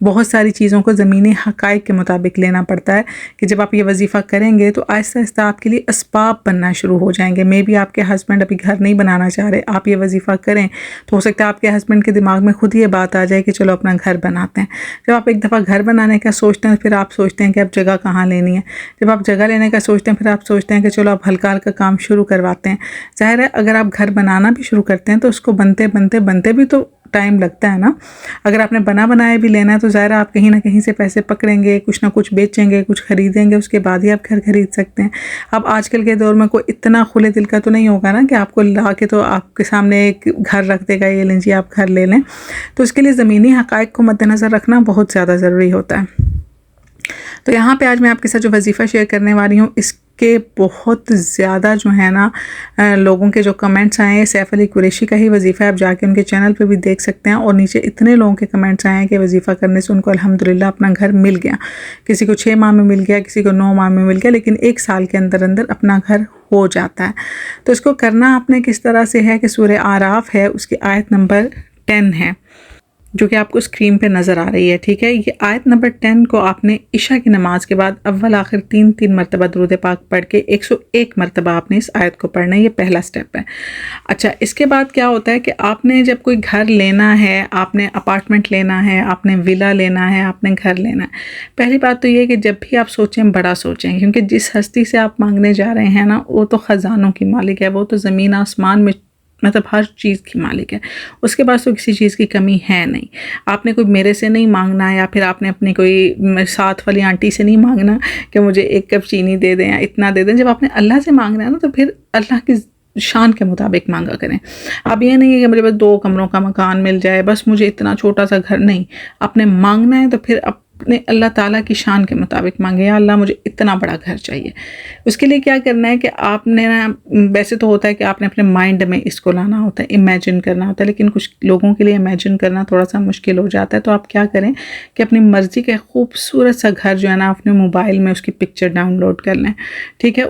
بہت ساری چیزوں کو زمینی حقائق کے مطابق لینا پڑتا ہے کہ جب آپ یہ وظیفہ کریں گے تو آہستہ آہستہ آپ کے لیے اسباب بننا شروع ہو جائیں گے. مے بی آپ کے ہسبینڈ ابھی گھر نہیں بنانا چاہ رہے, آپ یہ وظیفہ کریں تو ہو سکتا ہے آپ کے ہسبینڈ کے دماغ میں خود یہ بات آ جائے کہ چلو اپنا گھر بناتے ہیں. جب آپ ایک دفعہ گھر بنانے کا سوچتے ہیں پھر آپ سوچتے ہیں کہ اب جگہ کہاں لینی ہے. جب آپ جگہ لینے کا سوچتے ہیں پھر آپ سوچتے ہیں کہ چلو اب ہلکا ہلکا کام شروع کرواتے ہیں. ظاہر ہے اگر آپ گھر بنانا بھی شروع کرتے ہیں تو اس کو بنتے بھی تو ٹائم لگتا ہے نا. اگر آپ نے بنایا بھی لینا ہے تو ظاہر ہے آپ کہیں نہ کہیں سے پیسے پکڑیں گے, کچھ نہ کچھ بیچیں گے, کچھ خریدیں گے, اس کے بعد ہی آپ گھر خرید سکتے ہیں. اب آج کل کے دور میں کوئی اتنا کھلے دل کا تو نہیں ہوگا نا کہ آپ کو لا کے تو آپ کے سامنے ایک گھر رکھ دے گا, یہ لیں جی آپ گھر لے لیں. تو اس کے لیے زمینی حقائق کو مد نظر رکھنا بہت زیادہ ضروری ہوتا ہے. تو یہاں پہ آج میں آپ کے ساتھ جو وظیفہ شیئر کرنے والی ہوں اس کے بہت زیادہ جو ہے نا لوگوں کے جو کمنٹس آئے ہیں, سیف علی قریشی کا ہی وظیفہ ہے, آپ جا کے ان کے چینل پہ بھی دیکھ سکتے ہیں. اور نیچے اتنے لوگوں کے کمنٹس آئے ہیں کہ وظیفہ کرنے سے ان کو الحمدللہ اپنا گھر مل گیا. کسی کو 6 ماہ میں مل گیا, کسی کو 9 ماہ میں مل گیا, لیکن 1 سال کے اندر اپنا گھر ہو جاتا ہے. تو اس کو کرنا آپ نے کس طرح سے ہے کہ سورہ اعراف ہے, اس کی آیت نمبر 10 ہے جو کہ آپ کو اسکرین پہ نظر آ رہی ہے. ٹھیک ہے, یہ آیت نمبر 10 کو آپ نے عشاء کی نماز کے بعد اول آخر 3 مرتبہ درود پاک پڑھ کے 101 مرتبہ آپ نے اس آیت کو پڑھنا ہے. یہ پہلا سٹیپ ہے. اچھا, اس کے بعد کیا ہوتا ہے کہ آپ نے جب کوئی گھر لینا ہے, آپ نے اپارٹمنٹ لینا ہے, آپ نے ولا لینا ہے, آپ نے گھر لینا ہے, پہلی بات تو یہ کہ جب بھی آپ سوچیں بڑا سوچیں, کیونکہ جس ہستی سے آپ مانگنے جا رہے ہیں نا وہ تو خزانوں کی مالک ہے, وہ تو زمین آسمان میں مطلب ہر چیز کی مالک ہے. اس کے پاس تو کسی چیز کی کمی ہے نہیں. آپ نے کوئی میرے سے نہیں مانگنا, یا پھر آپ نے اپنی کوئی ساتھ والی آنٹی سے نہیں مانگنا کہ مجھے 1 کپ چینی دے دیں یا اتنا دے دیں. جب آپ نے اللہ سے مانگنا ہے نا تو پھر اللہ کی شان کے مطابق مانگا کریں. اب یہ نہیں ہے کہ مجھے بس 2 کمروں کا مکان مل جائے, بس مجھے اتنا چھوٹا سا گھر, نہیں. آپ نے مانگنا ہے تو پھر اپنے اللہ تعالیٰ کی شان کے مطابق مانگے, یا اللہ مجھے اتنا بڑا گھر چاہیے. اس کے لیے کیا کرنا ہے کہ آپ نے ویسے تو ہوتا ہے کہ آپ نے اپنے مائنڈ میں اس کو لانا ہوتا ہے, امیجن کرنا ہوتا ہے, لیکن کچھ لوگوں کے لیے امیجن کرنا تھوڑا سا مشکل ہو جاتا ہے. تو آپ کیا کریں کہ اپنی مرضی کا خوبصورت سا گھر جو ہے نا اپنے موبائل میں اس کی پکچر ڈاؤن لوڈ کر لیں. ٹھیک ہے,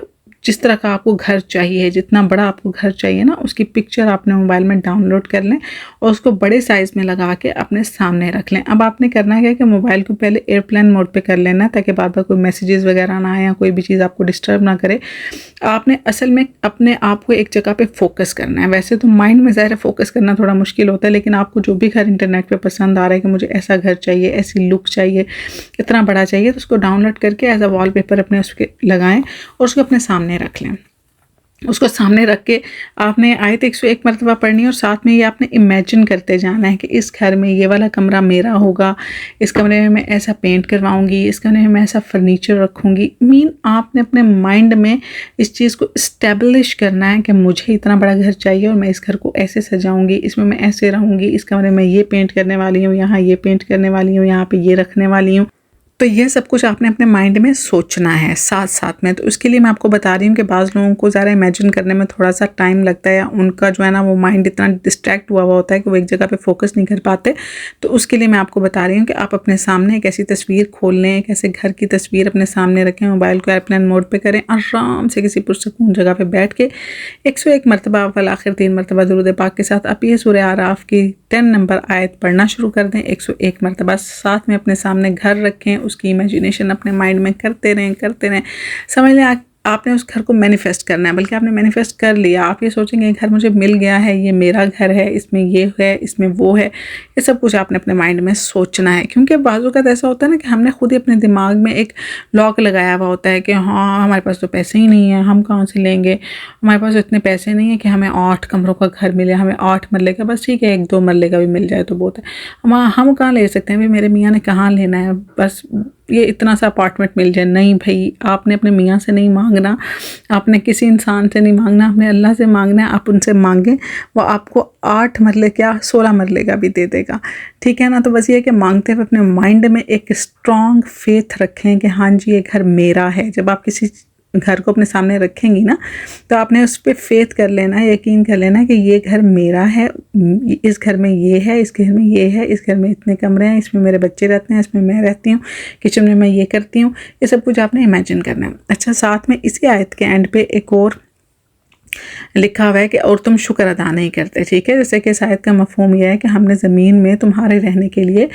جس طرح کا آپ کو گھر چاہیے, جتنا بڑا آپ کو گھر چاہیے نا اس کی پکچر اپنے موبائل میں ڈاؤن لوڈ کر لیں اور اس کو بڑے سائز میں لگا کے اپنے سامنے رکھ لیں. اب آپ نے کرنا ہے کہ موبائل کو پہلے ایئرپلین موڈ پہ کر لینا تاکہ بعد میں کوئی میسیجز وغیرہ نہ آئے یا کوئی بھی چیز آپ کو ڈسٹرب نہ کرے. آپ نے اصل میں اپنے آپ کو ایک جگہ پہ فوکس کرنا ہے. ویسے تو مائنڈ میں ظاہر فوکس کرنا تھوڑا مشکل ہوتا ہے, لیکن آپ کو جو بھی گھر انٹرنیٹ پہ پسند آ رہا ہے کہ مجھے ایسا گھر چاہیے, ایسی لک چاہیے, اتنا بڑا چاہیے, تو اس کو ڈاؤن لوڈ کر کے ایز اے وال پیپر اپنے اس کے لگائیں اور اس کو اپنے سامنے رکھ لیں. اس کو سامنے رکھ کے آپ نے آیت 101 مرتبہ پڑھنی ہے, اور ساتھ میں یہ آپ نے امیجن کرتے جانا ہے کہ اس گھر میں یہ والا کمرہ میرا ہوگا, اس کمرے میں ایسا پینٹ کرواؤں گی, اس کمرے میں ایسا فرنیچر رکھوں گی. آپ نے اپنے مائنڈ میں اس چیز کو اسٹیبلش کرنا ہے کہ مجھے اتنا بڑا گھر چاہیے اور میں اس گھر کو ایسے سجاؤں گی, اس میں ایسے رہوں گی, اس کمرے میں یہ پینٹ کرنے والی ہوں, یہاں یہ پینٹ کرنے والی ہوں, یہاں پہ یہ رکھنے والی ہوں. تو یہ سب کچھ آپ نے اپنے مائنڈ میں سوچنا ہے ساتھ ساتھ میں. تو اس کے لیے میں آپ کو بتا رہی ہوں کہ بعض لوگوں کو ذرا امیجن کرنے میں تھوڑا سا ٹائم لگتا ہے, یا ان کا جو ہے نا وہ مائنڈ اتنا ڈسٹریکٹ ہوا ہوتا ہے کہ وہ ایک جگہ پہ فوکس نہیں کر پاتے. تو اس کے لیے میں آپ کو بتا رہی ہوں کہ آپ اپنے سامنے ایک ایسی تصویر کھول لیں, ایک ایسے گھر کی تصویر اپنے سامنے رکھیں, موبائل کو ایئرپلین موڈ پہ کریں, آرام سے کسی پرسکون جگہ پہ بیٹھ کے 101 مرتبہ اول آخر 3 مرتبہ درود پاک کے ساتھ آپ یہ سورہ اعراف کی 10 نمبر آیت پڑھنا شروع کر دیں 101 مرتبہ. ساتھ میں اپنے سامنے گھر رکھیں, اس کی امیجنیشن اپنے مائنڈ میں کرتے رہیں. سمجھ لیں آپ نے اس گھر کو مینیفیسٹ کرنا ہے, بلکہ آپ نے مینیفیسٹ کر لیا. آپ یہ سوچیں گے گھر مجھے مل گیا ہے, یہ میرا گھر ہے, اس میں یہ ہے, اس میں وہ ہے. یہ سب کچھ آپ نے اپنے مائنڈ میں سوچنا ہے, کیونکہ بعض اوقات ایسا ہوتا ہے نا کہ ہم نے خود ہی اپنے دماغ میں ایک لاک لگایا ہوا ہوتا ہے کہ ہاں ہمارے پاس تو پیسے ہی نہیں ہیں, ہم کہاں سے لیں گے, ہمارے پاس اتنے پیسے نہیں ہیں کہ ہمیں 8 کمروں کا گھر ملے, ہمیں 8 مرلے کا, بس ٹھیک ہے 1-2 مرلے کا بھی مل جائے تو بہت ہے. ہم کہاں لے سکتے ہیں, میرے میاں نے کہاں لینا ہے, بس یہ اتنا سا اپارٹمنٹ مل جائے. نہیں بھائی, آپ نے اپنے میاں سے نہیں مانگنا, آپ نے کسی انسان سے نہیں مانگنا, آپ نے اللہ سے مانگنا ہے. آپ ان سے مانگیں, وہ آپ کو 8 مرلے کیا 16 مرلے کا بھی دے دے گا. ٹھیک ہے نا. تو بس یہ کہ مانگتے ہوئے اپنے مائنڈ میں ایک اسٹرانگ فیتھ رکھیں کہ ہاں جی یہ گھر میرا ہے. جب آپ کسی گھر کو اپنے سامنے رکھیں گی نا تو آپ نے اس پہ فیتھ کر لینا ہے, یقین کر لینا ہے کہ یہ گھر میرا ہے, اس گھر میں یہ ہے, اس گھر میں یہ ہے, اس گھر میں اتنے کمرے ہیں, اس میں میرے بچے رہتے ہیں, اس میں میں رہتی ہوں, کچن میں یہ کرتی ہوں. یہ سب کچھ آپ نے امیجن کرنا ہے. اچھا, ساتھ میں اسی آیت کے اینڈ پہ ایک اور لکھا ہوا ہے کہ اور تم شکر ادا نہیں کرتے. ٹھیک ہے، جیسے کہ اس آیت کا مفہوم یہ ہے کہ ہم نے زمین میں تمہارے رہنے کے لیے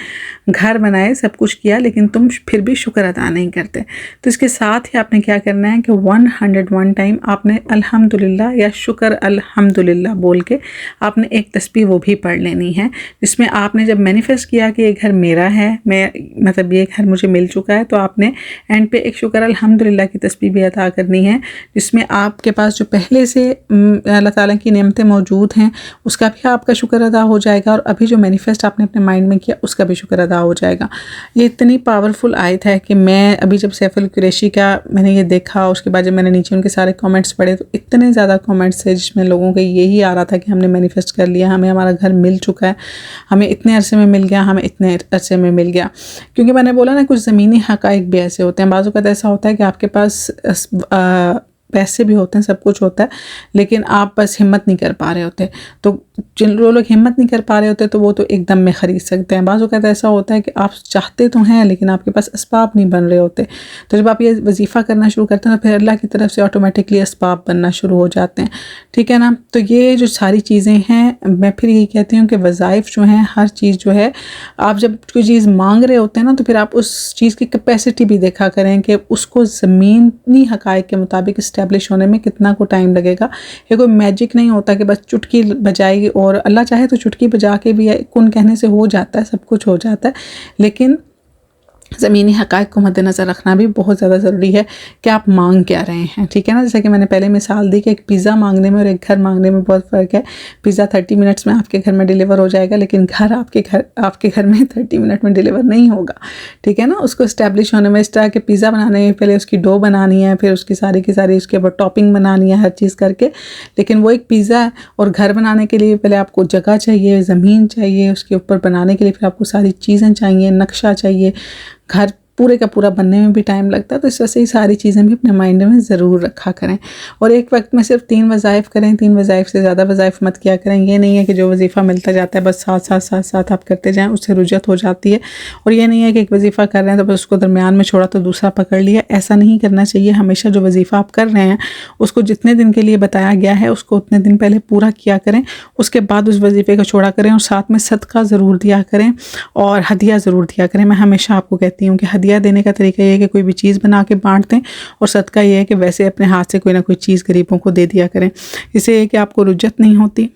گھر بنائے، سب کچھ کیا، لیکن تم پھر بھی شکر ادا نہیں کرتے. تو اس کے ساتھ ہی آپ نے کیا کرنا ہے کہ 101 ٹائم آپ نے الحمدللہ یا شکر الحمدللہ بول کے آپ نے ایک تسبیح وہ بھی پڑھ لینی ہے، جس میں آپ نے جب مینیفیسٹ کیا کہ یہ گھر میرا ہے، مطلب یہ گھر مجھے مل چکا ہے، تو آپ نے اینڈ پہ ایک شکر الحمدللہ کی تسبیح بھی ادا کرنی ہے، جس میں آپ کے پاس جو پہلے سے اللہ تعالیٰ کی نعمتیں موجود ہیں اس کا بھی آپ کا شکر ادا ہو جائے گا، اور ابھی جو مینیفیسٹ آپ نے اپنے مائنڈ میں کیا اس کا بھی شکر ادا ہو جائے گا. یہ اتنی پاورفل آیت ہے کہ میں ابھی جب سیف القریشی کا میں نے یہ دیکھا، اس کے بعد جب میں نے نیچے ان کے سارے کامنٹس پڑھے تو اتنے زیادہ کامنٹس تھے جس میں لوگوں کا یہی آ رہا تھا کہ ہم نے مینیفیسٹ کر لیا، ہمیں ہمارا گھر مل چکا ہے، ہمیں اتنے عرصے میں مل گیا، ہمیں اتنے عرصے میں مل گیا. کیونکہ میں نے بولا نا کچھ زمینی حقائق بھی ایسے ہوتے ہیں. بعض اوقات ایسا ہوتا ہے کہ آپ کے پاس پیسے بھی ہوتے ہیں، سب کچھ ہوتا ہے، لیکن آپ بس ہمت نہیں کر پا رہے ہوتے. تو جن لوگ ہمت نہیں کر پا رہے ہوتے تو وہ تو ایک دم میں خرید سکتے ہیں. بعض اوقات ایسا ہوتا ہے کہ آپ چاہتے تو ہیں لیکن آپ کے پاس اسباب نہیں بن رہے ہوتے. تو جب آپ یہ وظیفہ کرنا شروع کرتے ہیں تو پھر اللہ کی طرف سے آٹومیٹکلی اسباب بننا شروع ہو جاتے ہیں. ٹھیک ہے نا. تو یہ جو ساری چیزیں ہیں، میں پھر یہی کہتی ہوں کہ وظائف جو ہیں، ہر چیز جو ہے، آپ جب کوئی چیز مانگ رہے ہوتے ہیں نا تو پھر آپ اس چیز کی کیپیسٹی بھی دیکھا کریں کہ اس کو زمینی حقائق کے مطابق اسٹیبلش ہونے میں کتنا کو ٹائم لگے گا. یہ کوئی میجک نہیں ہوتا کہ بس چٹکی بجائے گی، اور اللہ چاہے تو چٹکی بجا کے بھی کن کہنے سے ہو جاتا ہے، سب کچھ ہو جاتا ہے. لیکن زمینی حقائق کو مد نظر رکھنا بھی بہت زیادہ ضروری ہے کہ آپ مانگ کیا رہے ہیں. ٹھیک ہے نا. جیسے کہ میں نے پہلے مثال دی کہ ایک پیزا مانگنے میں اور ایک گھر مانگنے میں بہت فرق ہے. پیزا 30 منٹس میں آپ کے گھر میں ڈیلیور ہو جائے گا، لیکن گھر آپ کے گھر میں 30 منٹ میں ڈیلیور نہیں ہوگا. ٹھیک ہے نا. اس کو اسٹیبلش ہونے میں، اس طرح کے پیزا بنانے میں پہلے اس کی ڈو بنانی ہے، پھر اس کی ساری اس کے بعد ٹاپنگ بنانی ہے، ہر چیز کر کے. لیکن وہ ایک پیزا ہے، اور گھر بنانے کے لیے پہلے آپ کو جگہ چاہیے، زمین چاہیے، اس کے اوپر بنانے کے لیے پھر آپ کو ساری چیزیں چاہیے، نقشہ چاہیے. گھر پورے کا پورا بننے میں بھی ٹائم لگتا ہے. تو اس وجہ سے یہ ساری چیزیں بھی اپنے مائنڈ میں ضرور رکھا کریں. اور ایک وقت میں صرف 3 وظائف کریں، 3 وظائف سے زیادہ وظائف مت کیا کریں. یہ نہیں ہے کہ جو وظیفہ ملتا جاتا ہے بس ساتھ آپ کرتے جائیں، اس سے رجعت ہو جاتی ہے. اور یہ نہیں ہے کہ ایک وظیفہ کر رہے ہیں تو بس اس کو درمیان میں چھوڑا تو دوسرا پکڑ لیا. ایسا نہیں کرنا چاہیے. ہمیشہ جو وظیفہ آپ کر رہے ہیں اس کو جتنے دن کے لیے بتایا گیا ہے اس کو اتنے دن پہلے پورا کیا کریں. اس کے بعد اس وظیفے کو چھوڑا کریں، اور ساتھ میں صدقہ ضرور دیا کریں اور ہدیہ ضرور دیا کریں. میں ہمیشہ آپ کو کہتی ہوں کہ ہدیہ دینے کا طریقہ یہ ہے کہ کوئی بھی چیز بنا کے بانٹ دیں، اور صدقہ یہ ہے کہ ویسے اپنے ہاتھ سے کوئی نہ کوئی چیز غریبوں کو دے دیا کریں. اس سے یہ کہ آپ کو رجعت نہیں ہوتی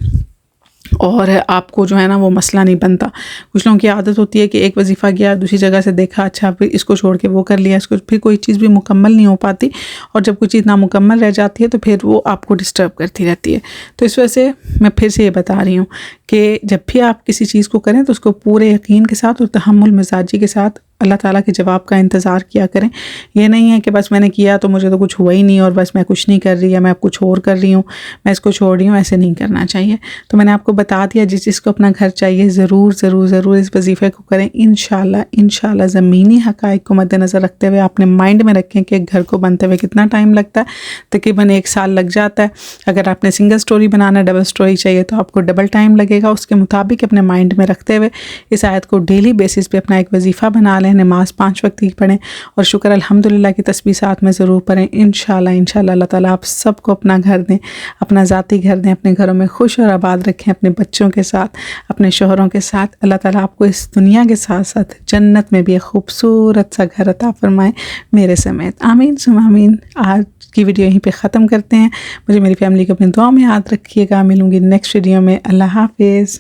اور آپ کو جو ہے نا وہ مسئلہ نہیں بنتا. کچھ لوگوں کی عادت ہوتی ہے کہ ایک وظیفہ گیا، دوسری جگہ سے دیکھا، اچھا پھر اس کو چھوڑ کے وہ کر لیا، اس کو پھر کوئی چیز بھی مکمل نہیں ہو پاتی، اور جب کوئی چیز نامکمل رہ جاتی ہے تو پھر وہ آپ کو ڈسٹرب کرتی رہتی ہے. تو اس وجہ سے میں پھر سے یہ بتا رہی ہوں کہ جب بھی آپ کسی چیز کو کریں تو اس کو پورے یقین کے ساتھ اور تحمل مزاجی کے ساتھ اللہ تعالیٰ کے جواب کا انتظار کیا کریں. یہ نہیں ہے کہ بس میں نے کیا تو مجھے تو کچھ ہوا ہی نہیں اور بس میں کچھ نہیں کر رہی یا میں اب کچھ اور کر رہی ہوں، میں اس کو چھوڑ رہی ہوں. ایسے نہیں کرنا چاہیے. تو میں نے آپ کو بتا دیا، جس کو اپنا گھر چاہیے ضرور اس وظیفے کو کریں. انشاءاللہ زمینی حقائق کو مد نظر رکھتے ہوئے اپنے مائنڈ میں رکھیں کہ ایک گھر کو بنتے ہوئے کتنا ٹائم لگتا ہے. تقریباً 1 سال لگ جاتا ہے. اگر آپ نے سنگل سٹوری بنانا ہے، ڈبل سٹوری چاہیے تو آپ کو ڈبل ٹائم لگے گا. اس کے مطابق اپنے مائنڈ میں رکھتے ہوئے اس آیت کو ڈیلی بیسس پہ اپنا ایک وظیفہ بنا لیں. نماز 5 وقت کی پڑھیں اور شکر الحمدللہ کی تسبیح ساتھ میں ضرور پڑھیں. انشاءاللہ اللہ تعالیٰ آپ سب کو اپنا گھر دیں، اپنا ذاتی گھر دیں، اپنے گھروں میں خوش اور آباد رکھیں، اپنے بچوں کے ساتھ، اپنے شوہروں کے ساتھ. اللہ تعالیٰ آپ کو اس دنیا کے ساتھ ساتھ جنت میں بھی ایک خوبصورت سا گھر عطا فرمائے میرے سمیت. آمین ثم آمین. آج کی ویڈیو یہیں پہ ختم کرتے ہیں. مجھے میری فیملی کو اپنی دعا میں یاد رکھیے گا. ملوں گی نیکسٹ ویڈیو میں. اللہ حافظ.